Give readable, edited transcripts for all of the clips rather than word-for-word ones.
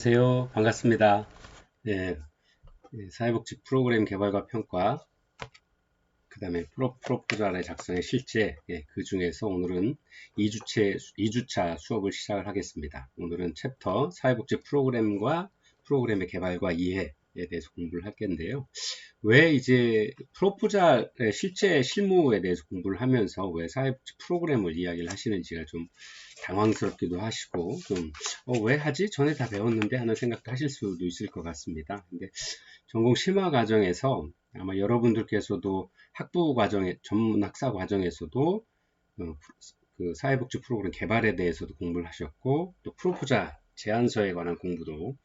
안녕하세요. 반갑습니다. 예, 사회복지 프로그램 개발과 평가, 그 다음에 프로포잘의 작성의 실제, 그 중에서 오늘은 2주차 수업을 시작을 하겠습니다. 오늘은 챕터 사회복지 프로그램과 프로그램의 개발과 이해에 대해서 공부를 할 건데요. 왜 이제 프로포잘의 실제 실무에 대해서 공부를 하면서 왜 사회복지 프로그램을 이야기를 하시는지가 좀 당황스럽기도 하시고 좀 왜 하지? 전에 다 배웠는데 하는 생각도 하실 수도 있을 것 같습니다. 근데 전공 심화 과정에서 아마 여러분들께서도 학부 과정에 전문 학사 과정에서도 그 사회복지 프로그램 개발에 대해서도 공부를 하셨고 또 프로포자 제안서에 관한 공부도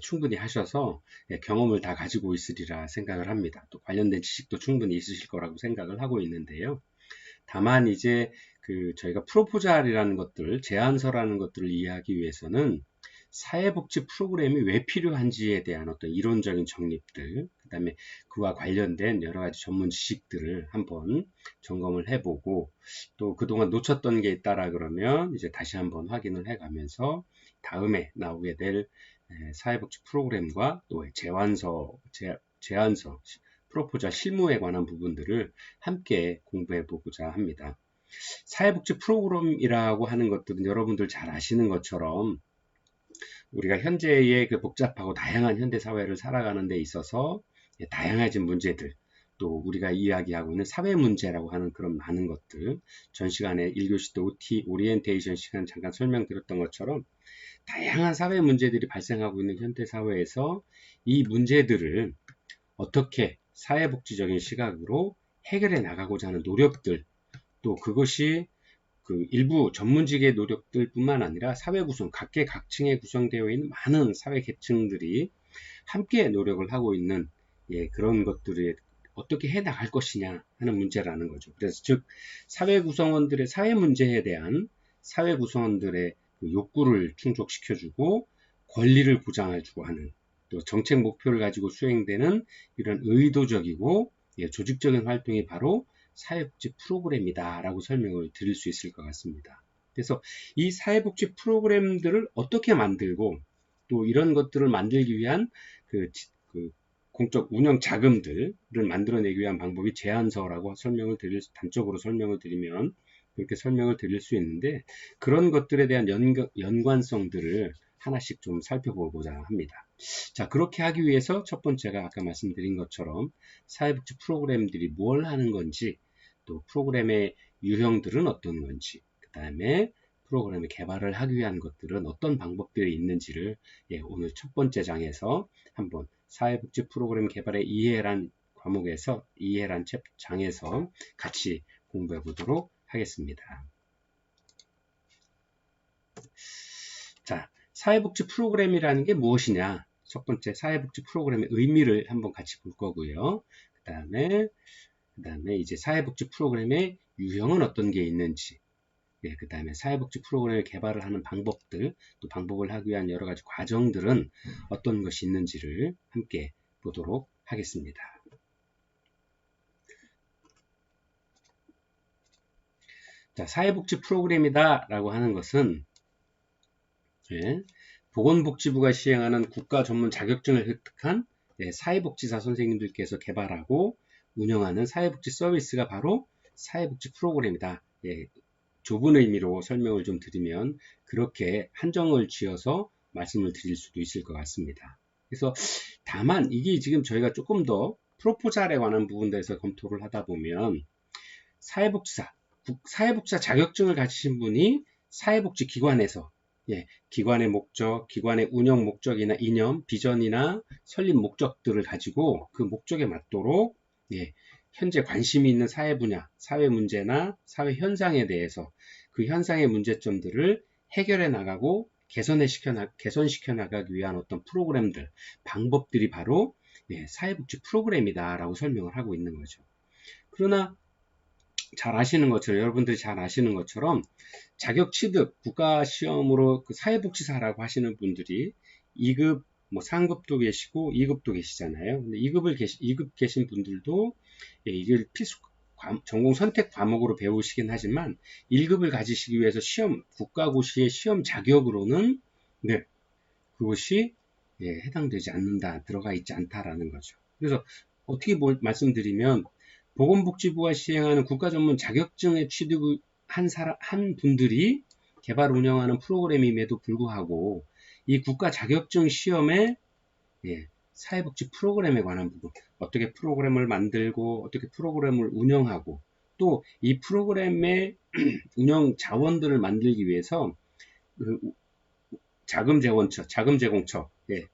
충분히 하셔서 경험을 다 가지고 있으리라 생각을 합니다. 또 관련된 지식도 충분히 있으실 거라고 생각을 하고 있는데요. 다만 이제 저희가 프로포잘이라는 것들, 제안서라는 것들을 이해하기 위해서는 사회복지 프로그램이 왜 필요한지에 대한 어떤 이론적인 정립들, 그 다음에 그와 관련된 여러 가지 전문 지식들을 한번 점검을 해보고 또 그동안 놓쳤던 게 있다라 그러면 이제 다시 한번 확인을 해가면서 다음에 나오게 될 사회복지 프로그램과 또 제안서, 프로포자 실무에 관한 부분들을 함께 공부해 보고자 합니다. 사회복지 프로그램이라고 하는 것들은 여러분들 잘 아시는 것처럼 우리가 현재의 그 복잡하고 다양한 현대 사회를 살아가는 데 있어서 다양해진 문제들, 또 우리가 이야기하고 있는 사회 문제라고 하는 그런 많은 것들, 전 시간에 1교시 때 오리엔테이션 시간 잠깐 설명드렸던 것처럼 다양한 사회 문제들이 발생하고 있는 현대 사회에서 이 문제들을 어떻게 사회복지적인 시각으로 해결해 나가고자 하는 노력들, 또 그것이 그 일부 전문직의 노력들 뿐만 아니라 사회 구성, 각계각층에 구성되어 있는 많은 사회 계층들이 함께 노력을 하고 있는 그런 것들이 어떻게 해 나갈 것이냐 하는 문제라는 거죠. 그래서 즉 사회 구성원들의 사회 문제에 대한 사회 구성원들의 그 욕구를 충족시켜주고 권리를 보장해주고 하는 또 정책 목표를 가지고 수행되는 이런 의도적이고 조직적인 활동이 바로 사회복지 프로그램이다 라고 설명을 드릴 수 있을 것 같습니다. 그래서 이 사회복지 프로그램들을 어떻게 만들고 또 이런 것들을 만들기 위한 그 공적 운영 자금들을 만들어내기 위한 방법이 제안서라고 단적으로 설명을 드리면 그렇게 설명을 드릴 수 있는데 그런 것들에 대한 연관성들을 하나씩 좀 살펴보고자 합니다. 자, 그렇게 하기 위해서 첫 번째가 아까 말씀드린 것처럼 사회복지 프로그램들이 뭘 하는 건지 또 프로그램의 유형들은 어떤 건지 그 다음에 프로그램의 개발을 하기 위한 것들은 어떤 방법들이 있는지를 오늘 첫 번째 장에서 한번 사회복지 프로그램 개발의 이해란 과목에서 이해란 장에서 같이 공부해 보도록 하겠습니다. 자, 사회복지 프로그램이라는 게 무엇이냐? 첫 번째 사회복지 프로그램의 의미를 한번 같이 볼 거고요. 그 다음에 이제 사회복지 프로그램의 유형은 어떤 게 있는지, 그 다음에 사회복지 프로그램을 개발을 하는 방법들, 또 방법을 하기 위한 여러 가지 과정들은 어떤 것이 있는지를 함께 보도록 하겠습니다. 자, 사회복지 프로그램이다 라고 하는 것은 보건복지부가 시행하는 국가 전문 자격증을 획득한 사회복지사 선생님들께서 개발하고 운영하는 사회복지 서비스가 바로 사회복지 프로그램이다. 좁은 의미로 설명을 좀 드리면 그렇게 한정을 지어서 말씀을 드릴 수도 있을 것 같습니다. 그래서 다만 이게 지금 저희가 조금 더 프로포잘에 관한 부분에서 검토를 하다 보면 사회복지사 자격증을 가지신 분이 사회복지기관에서 기관의 목적, 기관의 운영 목적이나 이념, 비전이나 설립 목적들을 가지고 그 목적에 맞도록 현재 관심이 있는 사회 분야, 사회 문제나 사회 현상에 대해서 그 현상의 문제점들을 해결해 나가고 개선시켜 나가기 위한 어떤 프로그램들, 방법들이 바로 사회복지 프로그램이다라고 설명을 하고 있는 거죠. 그러나 여러분들이 잘 아시는 것처럼 자격 취득, 국가시험으로 그 사회복지사라고 하시는 분들이 2급, 상급도 계시고 2급도 계시잖아요. 근데 2급 계신 분들도 이걸 필수 전공 선택 과목으로 배우시긴 하지만 1급을 가지시기 위해서 국가고시의 시험 자격으로는 그것이 해당되지 않는다, 들어가 있지 않다라는 거죠. 그래서 어떻게 말씀드리면 보건복지부가 시행하는 국가전문 자격증에 취득한 한 분들이 개발 운영하는 프로그램임에도 불구하고 이 국가 자격증 시험에 사회복지 프로그램에 관한 부분, 어떻게 프로그램을 만들고 어떻게 프로그램을 운영하고 또 이 프로그램의 운영 자원들을 만들기 위해서 그 자금 제공처,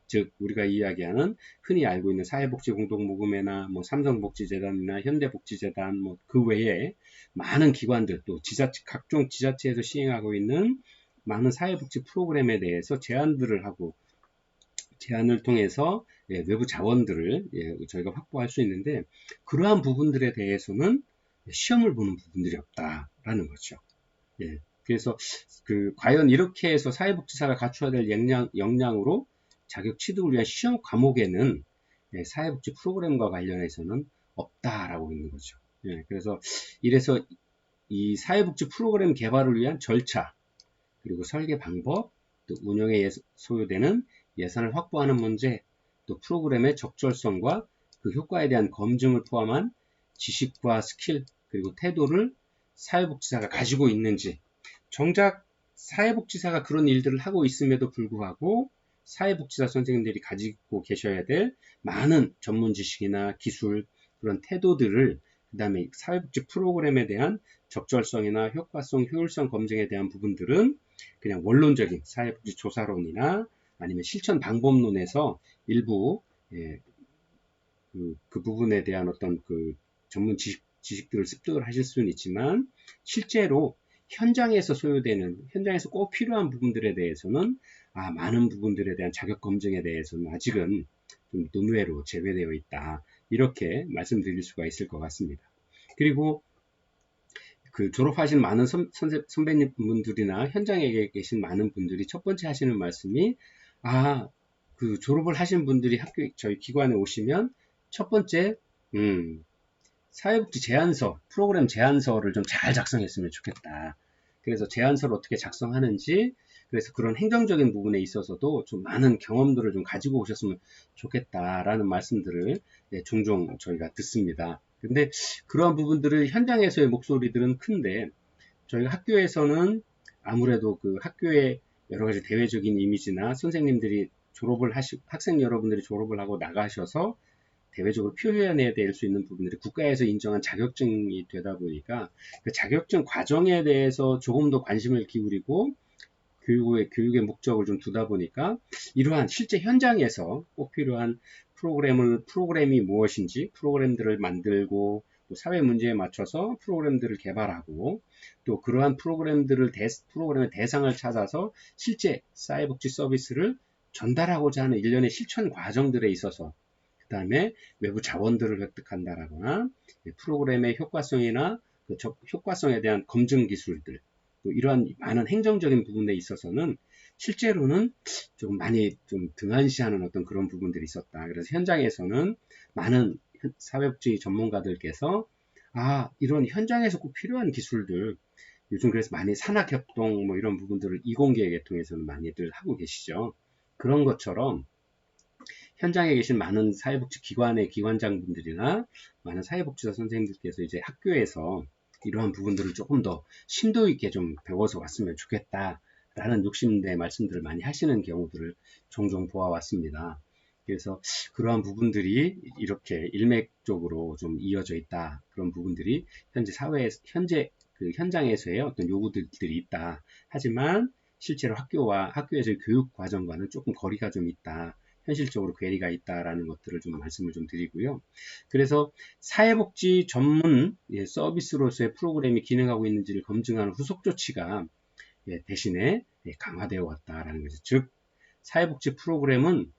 즉 우리가 이야기하는 흔히 알고 있는 사회복지공동모금회나 뭐 삼성복지재단이나 현대복지재단 뭐 그 외에 많은 기관들 또 각종 지자체에서 시행하고 있는 많은 사회복지 프로그램에 대해서 제안을 통해서 외부 자원들을 저희가 확보할 수 있는데 그러한 부분들에 대해서는 시험을 보는 부분들이 없다라는 거죠. 그래서 과연 이렇게 해서 사회복지사가 갖춰야 될 역량으로 자격 취득을 위한 시험 과목에는 사회복지 프로그램과 관련해서는 없다라고 있는 거죠. 그래서 이래서 이 사회복지 프로그램 개발을 위한 절차 그리고 설계 방법 또 운영에 소요되는 예산을 확보하는 문제 또 프로그램의 적절성과 그 효과에 대한 검증을 포함한 지식과 스킬 그리고 태도를 사회복지사가 가지고 있는지 정작 사회복지사가 그런 일들을 하고 있음에도 불구하고 사회복지사 선생님들이 가지고 계셔야 될 많은 전문 지식이나 기술 그런 태도들을 그 다음에 사회복지 프로그램에 대한 적절성이나 효과성, 효율성 검증에 대한 부분들은 그냥 원론적인 사회복지 조사론이나 아니면 실천 방법론에서 일부 그 부분에 대한 어떤 그 전문 지식들을 습득을 하실 수는 있지만 실제로 현장에서 현장에서 꼭 필요한 부분들에 대해서는 많은 부분들에 대한 자격 검증에 대해서는 아직은 좀 논외로 제외되어 있다. 이렇게 말씀드릴 수가 있을 것 같습니다. 그리고 그 졸업하신 많은 선배님분들이나 현장에 계신 많은 분들이 첫 번째 하시는 말씀이 그 졸업을 하신 분들이 저희 기관에 오시면 첫 번째 사회복지 제안서, 프로그램 제안서를 좀 잘 작성했으면 좋겠다. 그래서 제안서를 어떻게 작성하는지, 그래서 그런 행정적인 부분에 있어서도 좀 많은 경험들을 좀 가지고 오셨으면 좋겠다라는 말씀들을 종종 저희가 듣습니다. 근데 그러한 부분들을 현장에서의 목소리들은 큰데, 저희가 학교에서는 아무래도 그 학교의 여러 가지 대외적인 이미지나 선생님들이 학생 여러분들이 졸업을 하고 나가셔서 대외적으로 표현해야 될 수 있는 부분들이 국가에서 인정한 자격증이 되다 보니까 그 자격증 과정에 대해서 조금 더 관심을 기울이고 교육의 목적을 좀 두다 보니까 이러한 실제 현장에서 꼭 필요한 프로그램이 무엇인지 프로그램들을 만들고 또 사회 문제에 맞춰서 프로그램들을 개발하고 또 그러한 프로그램의 대상을 찾아서 실제 사회복지 서비스를 전달하고자 하는 일련의 실천 과정들에 있어서 그 다음에 외부 자원들을 획득한다라거나 프로그램의 효과성이나 그 효과성에 대한 검증 기술들 또 이러한 많은 행정적인 부분에 있어서는 실제로는 좀 많이 좀 등한시하는 어떤 그런 부분들이 있었다. 그래서 현장에서는 많은 사회복지 전문가들께서 이런 현장에서 꼭 필요한 기술들 요즘 그래서 많이 산학협동 뭐 이런 부분들을 이공계 계통에서는 많이들 하고 계시죠. 그런 것처럼 현장에 계신 많은 사회복지 기관의 기관장분들이나 많은 사회복지사 선생님들께서 이제 학교에서 이러한 부분들을 조금 더 심도 있게 좀 배워서 왔으면 좋겠다라는 욕심내 말씀들을 많이 하시는 경우들을 종종 보아왔습니다. 그래서 그러한 부분들이 이렇게 일맥적으로 좀 이어져 있다. 그런 부분들이 현재 그 현장에서의 어떤 요구들이 있다. 하지만 실제로 학교에서의 교육 과정과는 조금 거리가 좀 있다. 현실적으로 괴리가 있다라는 것들을 좀 말씀을 좀 드리고요. 그래서 사회복지 전문 서비스로서의 프로그램이 기능하고 있는지를 검증하는 후속 조치가 대신에 강화되어 왔다라는 거죠. 즉 사회복지 프로그램은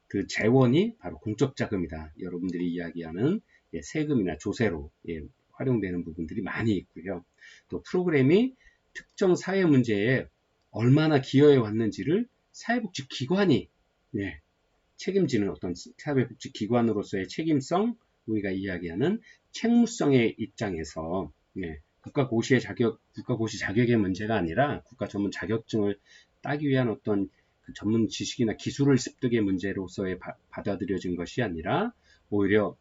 그 재원이 바로 공적 자금이다. 여러분들이 이야기하는 세금이나 조세로 활용되는 부분들이 많이 있고요. 또 프로그램이 특정 사회 문제에 얼마나 기여해 왔는지를 사회복지 기관이 책임지는 어떤 사회복지 기관으로서의 책임성, 우리가 이야기하는 책무성의 입장에서 국가고시 자격의 문제가 아니라 국가 전문 자격증을 따기 위한 어떤 그 전문 지식이나 기술을 습득의 문제로서의 받아들여진 것이 아니라 오히려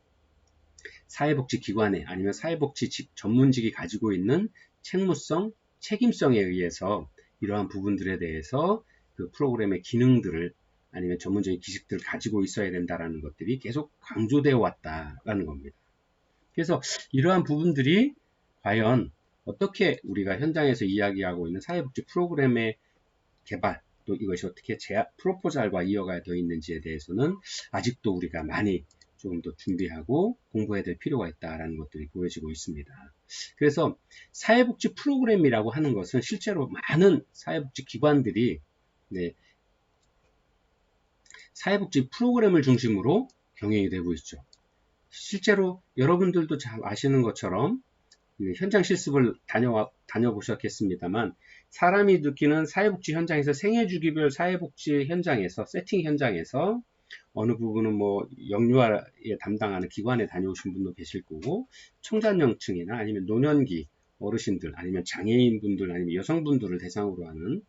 사회복지기관에 아니면 사회복지 전문직이 가지고 있는 책무성, 책임성에 의해서 이러한 부분들에 대해서 그 프로그램의 기능들을 아니면 전문적인 기식들을 가지고 있어야 된다라는 것들이 계속 강조되어 왔다라는 겁니다. 그래서 이러한 부분들이 과연 어떻게 우리가 현장에서 이야기하고 있는 사회복지 프로그램의 개발, 또 이것이 어떻게 프로포잘과 이어가 되어 있는지에 대해서는 아직도 우리가 많이 조금 더 준비하고 공부해야 될 필요가 있다라는 것들이 보여지고 있습니다. 그래서 사회복지 프로그램이라고 하는 것은 실제로 많은 사회복지 기관들이 사회복지 프로그램을 중심으로 경영이 되고 있죠. 실제로 여러분들도 잘 아시는 것처럼 현장 실습을 다녀보셨겠습니다만 사람이 느끼는 사회복지 현장에서 생애주기별 사회복지 현장에서 세팅 현장에서 어느 부분은 뭐 영유아에 담당하는 기관에 다녀오신 분도 계실 거고 청장년층이나 아니면 노년기 어르신들 아니면 장애인분들 아니면 여성분들을 대상으로 하는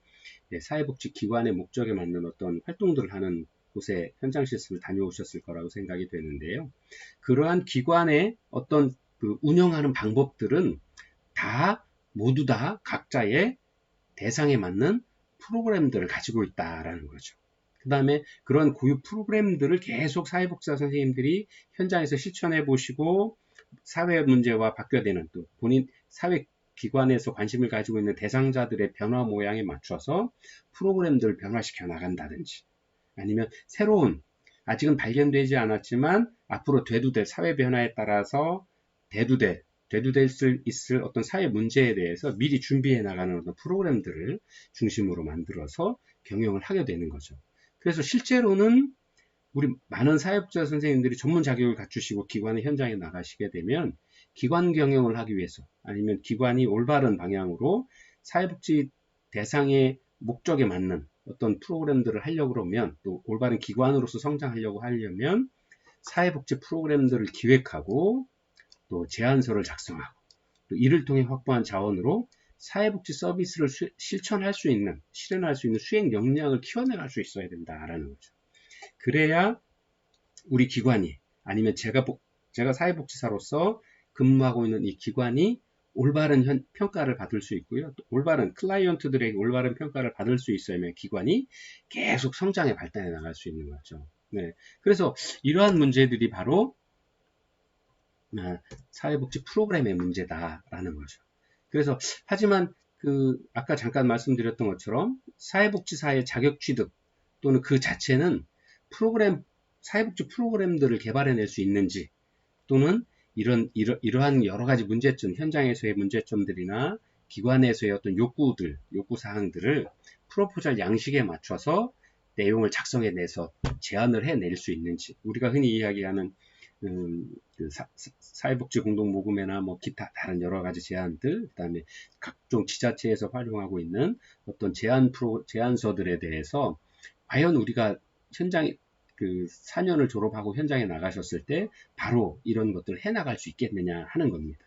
사회복지 기관의 목적에 맞는 어떤 활동들을 하는 곳에 현장 실습을 다녀오셨을 거라고 생각이 되는데요. 그러한 기관의 어떤 그 운영하는 방법들은 모두 다 각자의 대상에 맞는 프로그램들을 가지고 있다라는 거죠. 그 다음에 그런 고유 프로그램들을 계속 사회복지사 선생님들이 현장에서 실천해 보시고 사회 문제와 바뀌어되는 또 본인 사회 기관에서 관심을 가지고 있는 대상자들의 변화 모양에 맞춰서 프로그램들을 변화시켜 나간다든지 아니면 새로운 아직은 발견되지 않았지만 앞으로 되도될 사회 변화에 따라서 대두될 수 있을 어떤 사회 문제에 대해서 미리 준비해 나가는 어떤 프로그램들을 중심으로 만들어서 경영을 하게 되는 거죠. 그래서 실제로는 우리 많은 사회복지사 선생님들이 전문 자격을 갖추시고 기관의 현장에 나가시게 되면 기관 경영을 하기 위해서 아니면 기관이 올바른 방향으로 사회복지 대상의 목적에 맞는 어떤 프로그램들을 하려고 그러면 또 올바른 기관으로서 성장하려고 하려면 사회복지 프로그램들을 기획하고 또 제안서를 작성하고 또 이를 통해 확보한 자원으로 사회복지 서비스를 실현할 수 있는 수행 역량을 키워나갈 수 있어야 된다라는 거죠. 그래야 우리 기관이 아니면 제가 사회복지사로서 근무하고 있는 이 기관이 올바른 평가를 받을 수 있고요. 또 올바른 클라이언트들에게 올바른 평가를 받을 수 있어야만 기관이 계속 성장에 발달해 나갈 수 있는 거죠. 네. 그래서 이러한 문제들이 바로 사회복지 프로그램의 문제다라는 거죠. 그래서 하지만 아까 잠깐 말씀드렸던 것처럼 사회복지사의 자격 취득 또는 그 자체는 사회복지 프로그램들을 개발해낼 수 있는지 또는 이러한 여러 가지 문제점, 현장에서의 문제점들이나 기관에서의 어떤 요구사항들을 프로포잘 양식에 맞춰서 내용을 작성해내서 제안을 해낼 수 있는지 우리가 흔히 이야기하는 사회복지 공동모금회나 뭐 기타 다른 여러 가지 제안들, 그 다음에 각종 지자체에서 활용하고 있는 어떤 제안서들에 대해서 과연 우리가 현장에 4년을 졸업하고 현장에 나가셨을 때 바로 이런 것들을 해나갈 수 있겠느냐 하는 겁니다.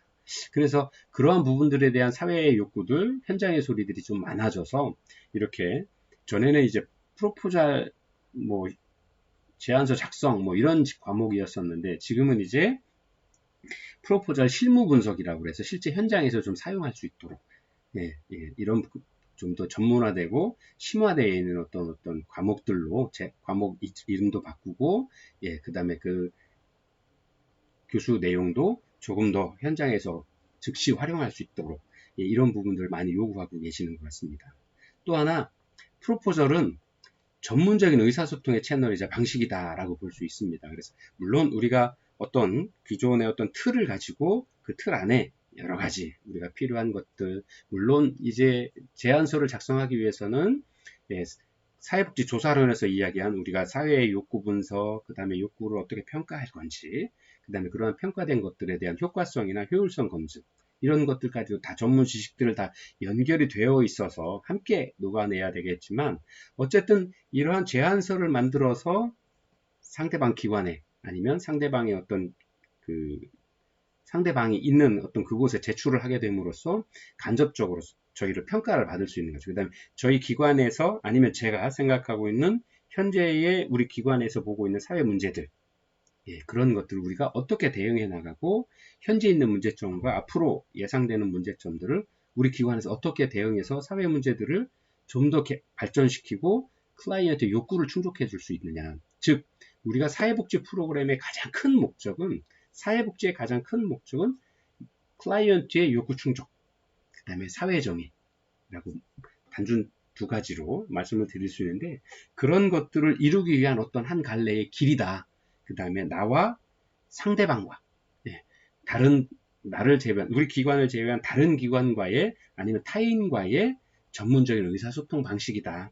그래서 그러한 부분들에 대한 사회의 욕구들, 현장의 소리들이 좀 많아져서 이렇게 전에는 이제 프로포잘 제안서 작성 이런 과목이었었는데 지금은 이제 프로포잘 실무 분석이라고 해서 실제 현장에서 좀 사용할 수 있도록 이런 좀 더 전문화되고 심화되어 있는 어떤 과목들로 과목 이름도 바꾸고 그 다음에 교수 내용도 조금 더 현장에서 즉시 활용할 수 있도록 이런 부분들을 많이 요구하고 계시는 것 같습니다. 또 하나 프로포절은 전문적인 의사소통의 채널이자 방식이다라고 볼 수 있습니다. 그래서 물론 우리가 기존의 어떤 틀을 가지고 그 틀 안에 여러 가지 우리가 필요한 것들 물론 이제 제안서를 작성하기 위해서는 사회복지 조사론에서 이야기한 우리가 사회의 욕구 분석, 그 다음에 욕구를 어떻게 평가할 건지, 그 다음에 그러한 평가된 것들에 대한 효과성이나 효율성 검증 이런 것들까지도 다 전문 지식들을 다 연결이 되어 있어서 함께 녹아내야 되겠지만 어쨌든 이러한 제안서를 만들어서 상대방 기관에 아니면 상대방의 어떤 상대방이 있는 어떤 그곳에 제출을 하게 됨으로써 간접적으로 저희를 평가를 받을 수 있는 거죠. 그 다음에 저희 기관에서 아니면 제가 생각하고 있는 현재의 우리 기관에서 보고 있는 사회 문제들, 그런 것들을 우리가 어떻게 대응해 나가고 현재 있는 문제점과 앞으로 예상되는 문제점들을 우리 기관에서 어떻게 대응해서 사회 문제들을 좀 더 발전시키고 클라이언트의 욕구를 충족해 줄 수 있느냐. 즉 우리가 사회복지 프로그램의 가장 큰 목적은 사회복지의 가장 큰 목적은 클라이언트의 욕구 충족, 그 다음에 사회정의라고 단순 두 가지로 말씀을 드릴 수 있는데, 그런 것들을 이루기 위한 어떤 한 갈래의 길이다. 그 다음에 나와 상대방과, 다른 나를 제외한, 우리 기관을 제외한 다른 기관과의 아니면 타인과의 전문적인 의사소통 방식이다.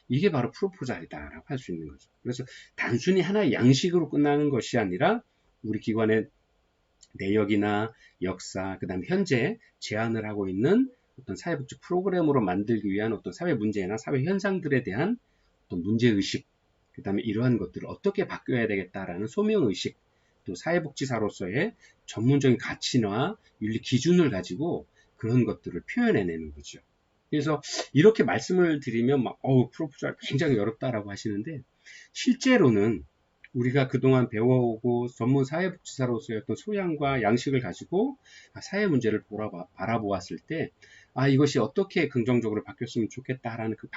이게 바로 프로포잘이다라고 할 수 있는 거죠. 그래서 단순히 하나의 양식으로 끝나는 것이 아니라 우리 기관의 내역이나 역사, 그 다음에 현재 제안을 하고 있는 어떤 사회복지 프로그램으로 만들기 위한 어떤 사회 문제나 사회 현상들에 대한 어떤 문제의식, 그 다음에 이러한 것들을 어떻게 바뀌어야 되겠다라는 소명의식, 또 사회복지사로서의 전문적인 가치나 윤리 기준을 가지고 그런 것들을 표현해내는 거죠. 그래서 이렇게 말씀을 드리면 프로포잘 굉장히 어렵다라고 하시는데, 실제로는 우리가 그동안 배워오고 전문 사회복지사로서의 어떤 소양과 양식을 가지고 사회 문제를 바라보았을 때, 이것이 어떻게 긍정적으로 바뀌었으면 좋겠다라는 그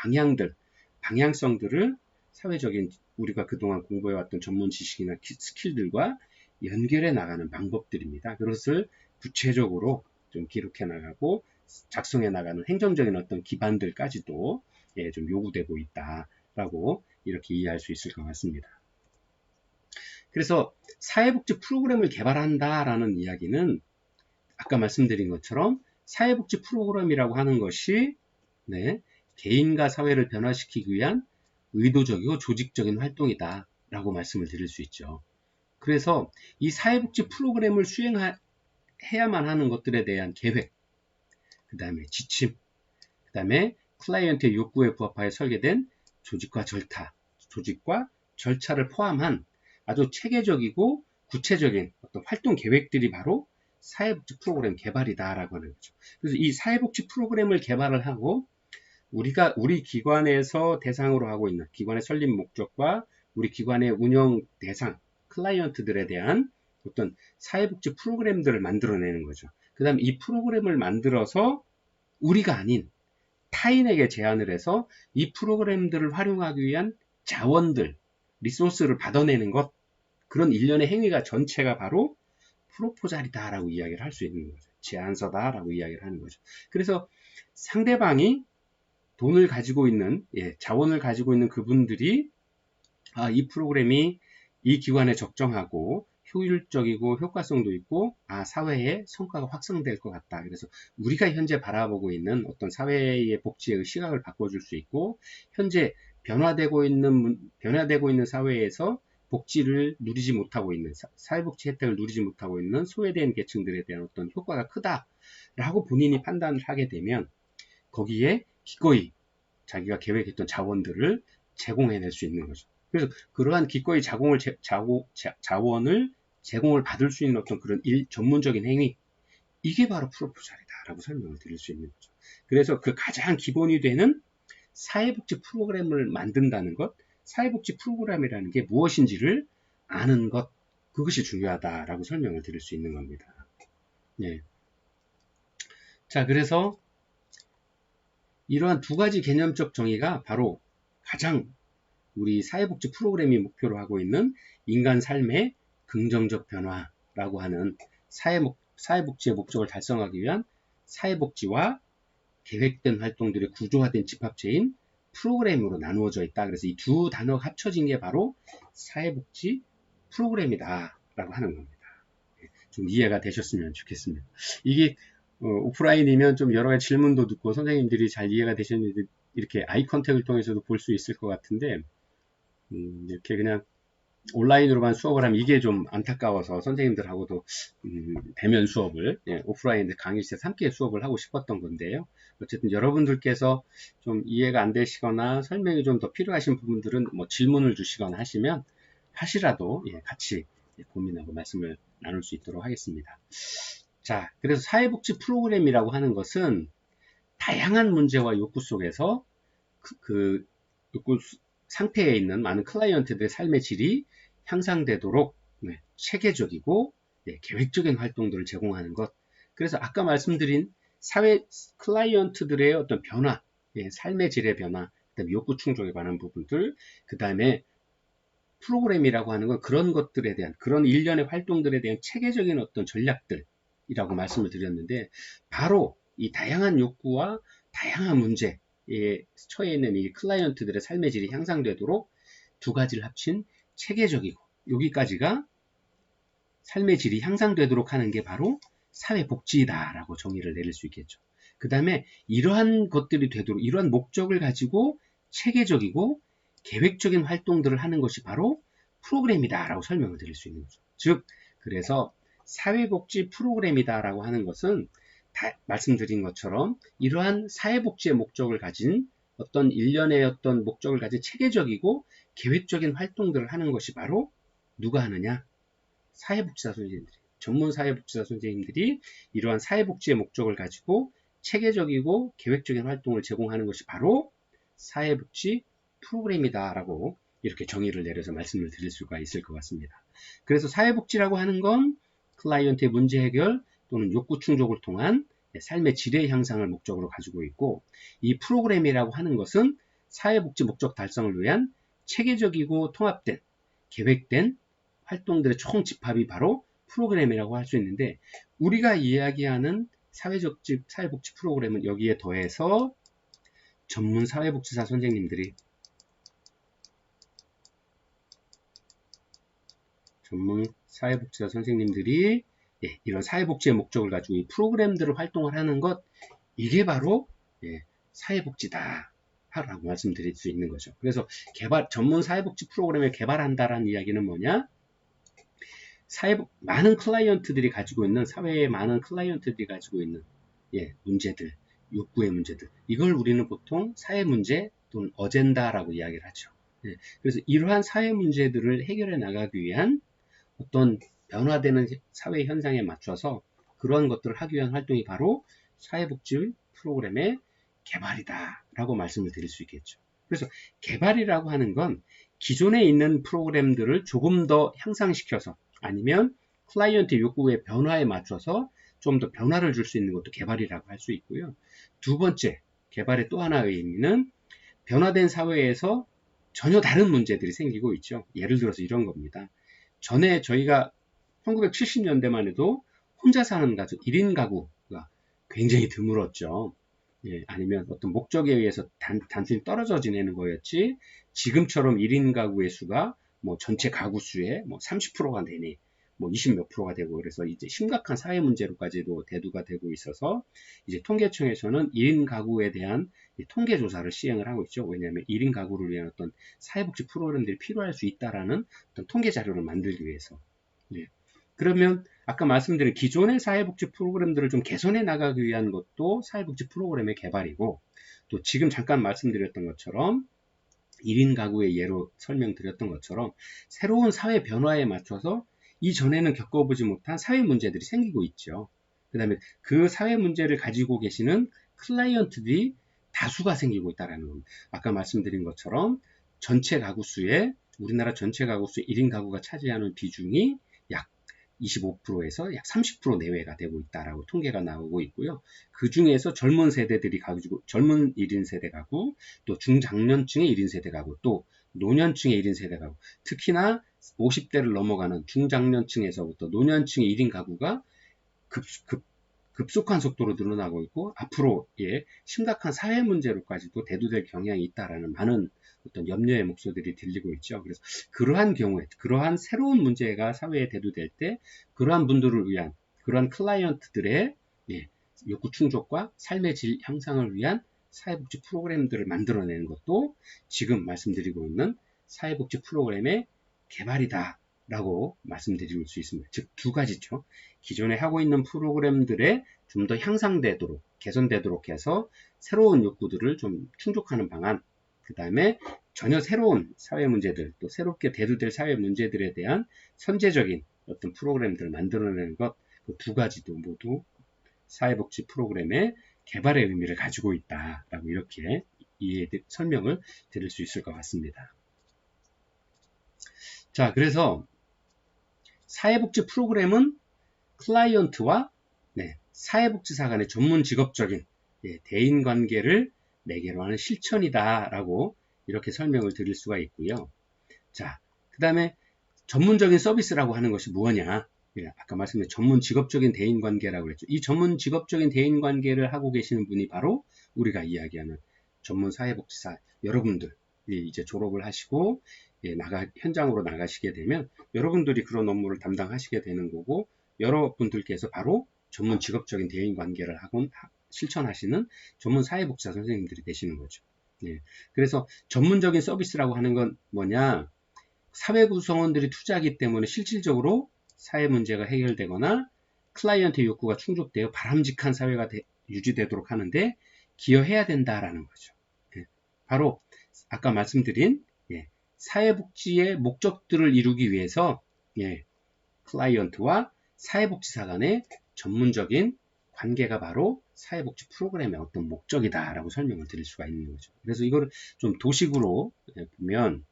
방향성들을 사회적인 우리가 그동안 공부해왔던 전문 지식이나 스킬들과 연결해 나가는 방법들입니다. 그것을 구체적으로 좀 기록해 나가고 작성해 나가는 행정적인 어떤 기반들까지도 좀 요구되고 있다라고 이렇게 이해할 수 있을 것 같습니다. 그래서 사회복지 프로그램을 개발한다라는 이야기는 아까 말씀드린 것처럼 사회복지 프로그램이라고 하는 것이 개인과 사회를 변화시키기 위한 의도적이고 조직적인 활동이다라고 말씀을 드릴 수 있죠. 그래서 이 사회복지 프로그램을 수행해야만 하는 것들에 대한 계획, 그 다음에 지침, 그 다음에 클라이언트의 욕구에 부합하여 설계된 조직과 절차를 포함한 아주 체계적이고 구체적인 어떤 활동 계획들이 바로 사회복지 프로그램 개발이다라고 하는 거죠. 그래서 이 사회복지 프로그램을 개발을 하고 우리가 우리 기관에서 대상으로 하고 있는 기관의 설립 목적과 우리 기관의 운영 대상 클라이언트들에 대한 어떤 사회복지 프로그램들을 만들어내는 거죠. 그 다음에 이 프로그램을 만들어서 우리가 아닌 타인에게 제안을 해서 이 프로그램들을 활용하기 위한 자원들, 리소스를 받아내는 것, 그런 일련의 행위가 전체가 바로 프로포잘이다라고 이야기를 할 수 있는 거죠. 제안서다라고 이야기를 하는 거죠. 그래서 상대방이 돈을 가지고 있는, 자원을 가지고 있는 그분들이 이 프로그램이 이 기관에 적정하고 효율적이고 효과성도 있고 사회의 성과가 확산될 것 같다. 그래서 우리가 현재 바라보고 있는 어떤 사회의 복지의 시각을 바꿔줄 수 있고 현재 변화되고 있는 사회에서 복지를 누리지 못하고 있는 사회복지 혜택을 누리지 못하고 있는 소외된 계층들에 대한 어떤 효과가 크다라고 본인이 판단을 하게 되면 거기에 기꺼이 자기가 계획했던 자원들을 제공해낼 수 있는 거죠. 그래서 그러한 기꺼이 자원을 제공을 받을 수 있는 어떤 그런 전문적인 행위, 이게 바로 프로포잘이다라고 설명을 드릴 수 있는 거죠. 그래서 그 가장 기본이 되는 사회복지 프로그램을 만든다는 것, 사회복지 프로그램이라는 게 무엇인지를 아는 것, 그것이 중요하다라고 설명을 드릴 수 있는 겁니다. 자, 그래서 이러한 두 가지 개념적 정의가 바로 가장 우리 사회복지 프로그램이 목표로 하고 있는 인간 삶의 긍정적 변화라고 하는 사회복지의 목적을 달성하기 위한 사회복지와 계획된 활동들의 구조화된 집합체인 프로그램으로 나누어져 있다. 그래서 이 두 단어가 합쳐진 게 바로 사회복지 프로그램이다 라고 하는 겁니다. 좀 이해가 되셨으면 좋겠습니다. 이게 오프라인이면 좀 여러 가지 질문도 듣고 선생님들이 잘 이해가 되셨는지 이렇게 아이 컨택을 통해서도 볼 수 있을 것 같은데 이렇게 그냥 온라인으로만 수업을 하면 이게 좀 안타까워서 선생님들하고도 대면 수업을 오프라인 강의실에서 함께 수업을 하고 싶었던 건데요. 어쨌든 여러분들께서 좀 이해가 안 되시거나 설명이 좀 더 필요하신 부분들은 뭐 질문을 주시거나 하시면 하시라도 같이 고민하고 말씀을 나눌 수 있도록 하겠습니다. 자, 그래서 사회복지 프로그램이라고 하는 것은 다양한 문제와 욕구 속에서 그 욕구 상태에 있는 많은 클라이언트들의 삶의 질이 향상되도록 체계적이고 계획적인 활동들을 제공하는 것. 그래서 아까 말씀드린 사회 클라이언트들의 어떤 변화, 삶의 질의 변화, 그다음에 욕구 충족에 관한 부분들, 그 다음에 프로그램이라고 하는 건 그런 것들에 대한, 그런 일련의 활동들에 대한 체계적인 어떤 전략들이라고 말씀을 드렸는데, 바로 이 다양한 욕구와 다양한 문제에 처해 있는 이 클라이언트들의 삶의 질이 향상되도록 두 가지를 합친 체계적이고, 여기까지가 삶의 질이 향상되도록 하는 게 바로 사회복지다라고 정의를 내릴 수 있겠죠. 그 다음에 이러한 것들이 되도록, 이러한 목적을 가지고 체계적이고 계획적인 활동들을 하는 것이 바로 프로그램이다라고 설명을 드릴 수 있는 거죠. 즉, 그래서 사회복지 프로그램이다라고 하는 것은 말씀드린 것처럼 이러한 사회복지의 목적을 가진 어떤 일련의 어떤 목적을 가진 체계적이고 계획적인 활동들을 하는 것이 바로 누가 하느냐? 사회복지사 선생님들이, 전문 사회복지사 선생님들이 이러한 사회복지의 목적을 가지고 체계적이고 계획적인 활동을 제공하는 것이 바로 사회복지 프로그램이다라고 이렇게 정의를 내려서 말씀을 드릴 수가 있을 것 같습니다. 그래서 사회복지라고 하는 건 클라이언트의 문제 해결 또는 욕구 충족을 통한 삶의 질의 향상을 목적으로 가지고 있고, 이 프로그램이라고 하는 것은 사회복지 목적 달성을 위한 체계적이고 통합된 계획된 활동들의 총 집합이 바로 프로그램이라고 할 수 있는데, 우리가 이야기하는 사회복지 프로그램은 여기에 더해서 전문 사회복지사 선생님들이 이런 사회복지의 목적을 가지고 이 프로그램들을 활동을 하는 것, 이게 바로 사회복지다 라고 말씀드릴 수 있는 거죠. 그래서 전문 사회복지 프로그램을 개발한다라는 이야기는 뭐냐? 많은 클라이언트들이 가지고 있는, 사회의 많은 클라이언트들이 가지고 있는 문제들, 욕구의 문제들, 이걸 우리는 보통 사회 문제 또는 어젠다라고 이야기를 하죠. 그래서 이러한 사회 문제들을 해결해 나가기 위한 어떤 변화되는 사회 현상에 맞춰서 그러한 것들을 하기 위한 활동이 바로 사회복지 프로그램의 개발이다라고 말씀을 드릴 수 있겠죠. 그래서 개발이라고 하는 건 기존에 있는 프로그램들을 조금 더 향상시켜서, 아니면 클라이언트 욕구의 변화에 맞춰서 좀 더 변화를 줄 수 있는 것도 개발이라고 할 수 있고요. 두 번째, 개발의 또 하나의 의미는 변화된 사회에서 전혀 다른 문제들이 생기고 있죠. 예를 들어서 이런 겁니다. 전에 저희가 1970년대만 해도 혼자 사는 가족, 1인 가구가 굉장히 드물었죠. 아니면 어떤 목적에 의해서 단순히 떨어져 지내는 거였지, 지금처럼 1인 가구의 수가 뭐 전체 가구 수의 뭐 30%가 되니 뭐 20 몇 프로가 되고, 그래서 이제 심각한 사회 문제로까지도 대두가 되고 있어서 이제 통계청에서는 1인 가구에 대한 통계 조사를 시행을 하고 있죠. 왜냐하면 1인 가구를 위한 어떤 사회복지 프로그램들이 필요할 수 있다라는 어떤 통계 자료를 만들기 위해서. 그러면 아까 말씀드린 기존의 사회복지 프로그램들을 좀 개선해 나가기 위한 것도 사회복지 프로그램의 개발이고, 또 지금 잠깐 말씀드렸던 것처럼 1인 가구의 예로 설명드렸던 것처럼 새로운 사회 변화에 맞춰서 이전에는 겪어보지 못한 사회 문제들이 생기고 있죠. 그 다음에 그 사회 문제를 가지고 계시는 클라이언트들이 다수가 생기고 있다는 겁니다. 아까 말씀드린 것처럼 우리나라 전체 가구 수의 1인 가구가 차지하는 비중이 약 25%에서 약 30% 내외가 되고 있다라고 통계가 나오고 있고요. 그 중에서 젊은 세대들이 가지고, 젊은 1인 세대 가구, 또 중장년층의 1인 세대 가구, 또 노년층의 1인 세대 가구, 특히나 50대를 넘어가는 중장년층에서부터 노년층의 1인 가구가 급속한 속도로 늘어나고 있고, 앞으로 심각한 사회 문제로까지도 대두될 경향이 있다라는 많은 어떤 염려의 목소리들이 들리고 있죠. 그래서 그러한 경우에, 그러한 새로운 문제가 사회에 대두될 때 그러한 분들을 위한, 그러한 클라이언트들의 욕구 충족과 삶의 질 향상을 위한 사회복지 프로그램들을 만들어내는 것도 지금 말씀드리고 있는 사회복지 프로그램의 개발이다 라고 말씀드릴 수 있습니다. 즉, 두 가지죠. 기존에 하고 있는 프로그램들에 좀 더 향상되도록, 개선되도록 해서 새로운 욕구들을 좀 충족하는 방안, 그 다음에 전혀 새로운 사회 문제들, 또 새롭게 대두될 사회 문제들에 대한 선제적인 어떤 프로그램들을 만들어내는 것, 그 두 가지도 모두 사회복지 프로그램의 개발의 의미를 가지고 있다라고 이렇게 설명을 드릴 수 있을 것 같습니다. 자, 그래서 사회복지 프로그램은 클라이언트와 사회복지사 간의 전문 직업적인 대인관계를 매개로 하는 실천이다라고 이렇게 설명을 드릴 수가 있고요. 자, 그 다음에 전문적인 서비스라고 하는 것이 무엇냐? 아까 말씀드린 전문 직업적인 대인관계라고 그랬죠. 이 전문 직업적인 대인관계를 하고 계시는 분이 바로 우리가 이야기하는 전문 사회복지사 여러분들, 이제 졸업을 하시고 현장으로 나가시게 되면 여러분들이 그런 업무를 담당하시게 되는 거고, 여러분들께서 바로 전문 직업적인 대인관계를 하고 실천하시는 전문 사회복지사 선생님들이 되시는 거죠. 그래서 전문적인 서비스라고 하는 건 뭐냐? 사회 구성원들이 투자하기 때문에 실질적으로 사회 문제가 해결되거나 클라이언트 욕구가 충족되어 바람직한 사회가 유지되도록 하는데 기여해야 된다라는 거죠. 바로 아까 말씀드린 사회복지의 목적들을 이루기 위해서 클라이언트와 사회복지사 간의 전문적인 관계가 바로 사회복지 프로그램의 어떤 목적이다라고 설명을 드릴 수가 있는 거죠. 그래서 이거를 좀 도식으로 보면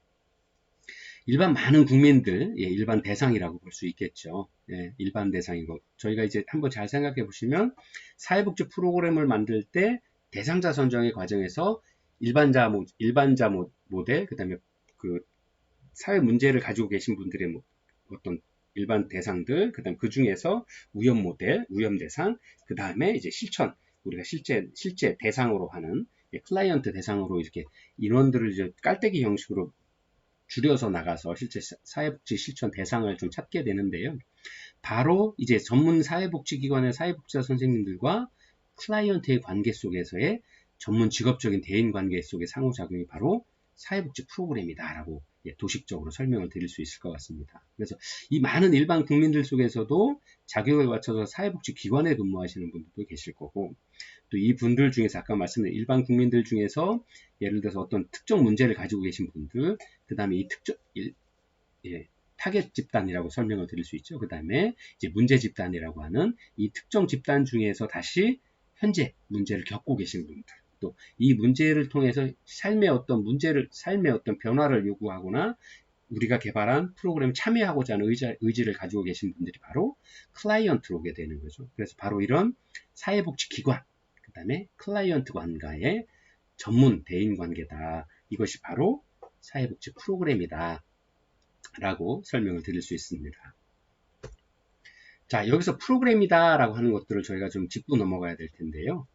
일반 많은 국민들, 일반 대상이라고 볼 수 있겠죠. 일반 대상이고, 저희가 이제 한번 잘 생각해 보시면 사회복지 프로그램을 만들 때 대상자 선정의 과정에서 일반자 모델, 그 다음에 그 사회 문제를 가지고 계신 분들의 어떤 일반 대상들, 그 다음 그 중에서 위험 모델, 위험 대상, 그 다음에 이제 실천, 우리가 실제 대상으로 하는 클라이언트 대상으로 이렇게 인원들을 이제 깔때기 형식으로 줄여서 나가서 실제 사회복지 실천 대상을 좀 찾게 되는데요. 바로 이제 전문 사회복지기관의 사회복지사 선생님들과 클라이언트의 관계 속에서의 전문 직업적인 대인 관계 속의 상호작용이 바로 사회복지 프로그램이다라고 도식적으로 설명을 드릴 수 있을 것 같습니다. 그래서 이 많은 일반 국민들 속에서도 자격에 맞춰서 사회복지 기관에 근무하시는 분들도 계실 거고, 또 이 분들 중에서 아까 말씀드린 일반 국민들 중에서 예를 들어서 어떤 특정 문제를 가지고 계신 분들, 그 다음에 이 타겟 집단이라고 설명을 드릴 수 있죠. 그 다음에 이제 문제 집단이라고 하는 이 특정 집단 중에서 다시 현재 문제를 겪고 계신 분들, 또 이 문제를 통해서 삶의 어떤 변화를 요구하거나 우리가 개발한 프로그램에 참여하고자 하는 의지를 가지고 계신 분들이 바로 클라이언트로 오게 되는 거죠. 그래서 바로 이런 사회복지 기관, 그 다음에 클라이언트관과의 전문 대인 관계다. 이것이 바로 사회복지 프로그램이다 라고 설명을 드릴 수 있습니다. 자, 여기서 프로그램이다 라고 하는 것들을 저희가 좀 짚고 넘어가야 될 텐데요.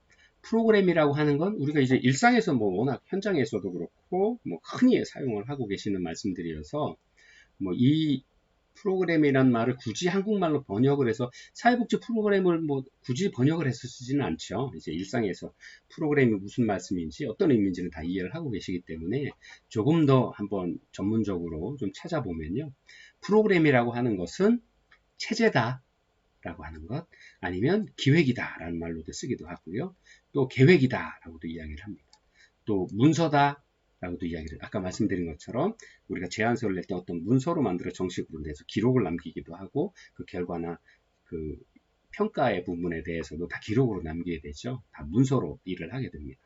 프로그램이라고 하는 건 우리가 이제 일상에서 워낙 현장에서도 그렇고 흔히 사용을 하고 계시는 말씀들이어서 이 프로그램이란 말을 굳이 한국말로 번역을 해서 사회복지 프로그램을 굳이 번역을 해서 쓰지는 않죠. 이제 일상에서 프로그램이 무슨 말씀인지 어떤 의미인지는 다 이해를 하고 계시기 때문에 조금 더 한번 전문적으로 좀 찾아보면요. 프로그램이라고 하는 것은 체제다 라고 하는 것, 아니면 기획이다 라는 말로도 쓰기도 하고요. 또 계획이다 라고도 이야기를 합니다. 또 문서다 라고도 이야기를, 아까 말씀드린 것처럼 우리가 제안서를 낼 때 어떤 문서로 만들어 정식으로 내서 기록을 남기기도 하고, 그 결과나 그 평가의 부분에 대해서도 다 기록으로 남기게 되죠. 다 문서로 일을 하게 됩니다.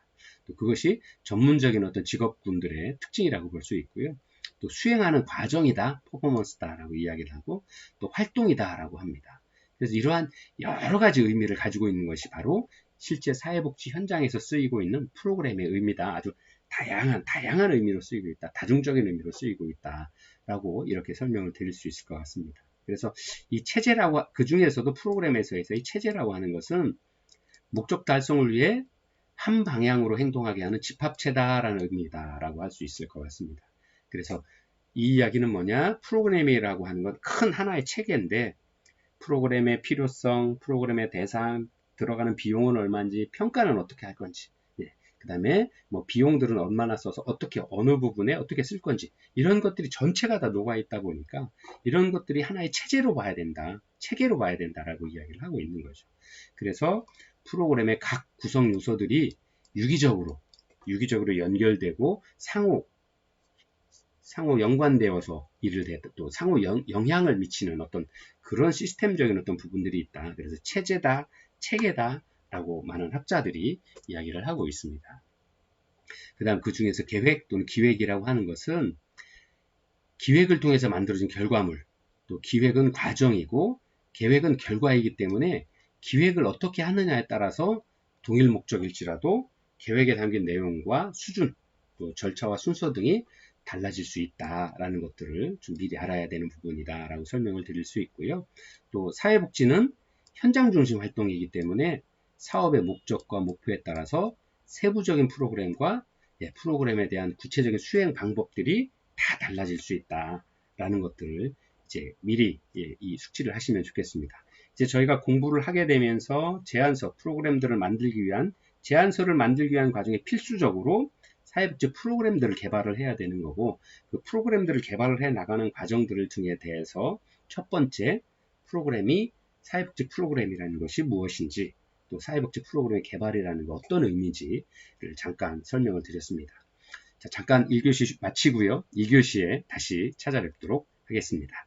또 그것이 전문적인 어떤 직업군들의 특징이라고 볼 수 있고요. 또 수행하는 과정이다, 퍼포먼스다 라고 이야기를 하고, 또 활동이다 라고 합니다. 그래서 이러한 여러 가지 의미를 가지고 있는 것이 바로 실제 사회복지 현장에서 쓰이고 있는 프로그램의 의미다. 아주 다양한 의미로 쓰이고 있다. 다중적인 의미로 쓰이고 있다. 라고 이렇게 설명을 드릴 수 있을 것 같습니다. 그래서 이 체제라고, 그 중에서도 프로그램에서 이 체제라고 하는 것은 목적 달성을 위해 한 방향으로 행동하게 하는 집합체다라는 의미다라고 할 수 있을 것 같습니다. 그래서 이 이야기는 뭐냐? 프로그램이라고 하는 건 큰 하나의 체계인데, 프로그램의 필요성, 프로그램의 대상, 들어가는 비용은 얼마인지, 평가는 어떻게 할 건지, 그 다음에 비용들은 얼마나 써서 어떻게, 어느 부분에 어떻게 쓸 건지, 이런 것들이 전체가 다 녹아 있다 보니까 이런 것들이 하나의 체제로 봐야 된다, 체계로 봐야 된다라고 이야기를 하고 있는 거죠. 그래서 프로그램의 각 구성 요소들이 유기적으로 연결되고 상호 상호 연관되어서 일을 해, 또 상호 영향을 미치는 어떤 그런 시스템적인 어떤 부분들이 있다. 그래서 체제다, 체계다 라고 많은 학자들이 이야기를 하고 있습니다. 그 다음 그 중에서 계획 또는 기획이라고 하는 것은 기획을 통해서 만들어진 결과물, 또 기획은 과정이고 계획은 결과이기 때문에 기획을 어떻게 하느냐에 따라서 동일 목적일지라도 계획에 담긴 내용과 수준, 또 절차와 순서 등이 달라질 수 있다라는 것들을 좀 미리 알아야 되는 부분이다라고 설명을 드릴 수 있고요. 또 사회복지는 현장 중심 활동이기 때문에 사업의 목적과 목표에 따라서 세부적인 프로그램과 프로그램에 대한 구체적인 수행 방법들이 다 달라질 수 있다라는 것들을 이제 미리 이 숙지를 하시면 좋겠습니다. 이제 저희가 공부를 하게 되면서 제안서 프로그램들을 만들기 위한 제안서를 만들기 위한 과정에 필수적으로 사회복지 프로그램들을 개발을 해야 되는 거고 그 프로그램들을 개발을 해 나가는 과정들 등에 대해서 첫 번째 프로그램이 사회복지 프로그램이라는 것이 무엇인지 또 사회복지 프로그램의 개발이라는 게 어떤 의미인지를 잠깐 설명을 드렸습니다. 자, 잠깐 1교시 마치고요. 2교시에 다시 찾아뵙도록 하겠습니다.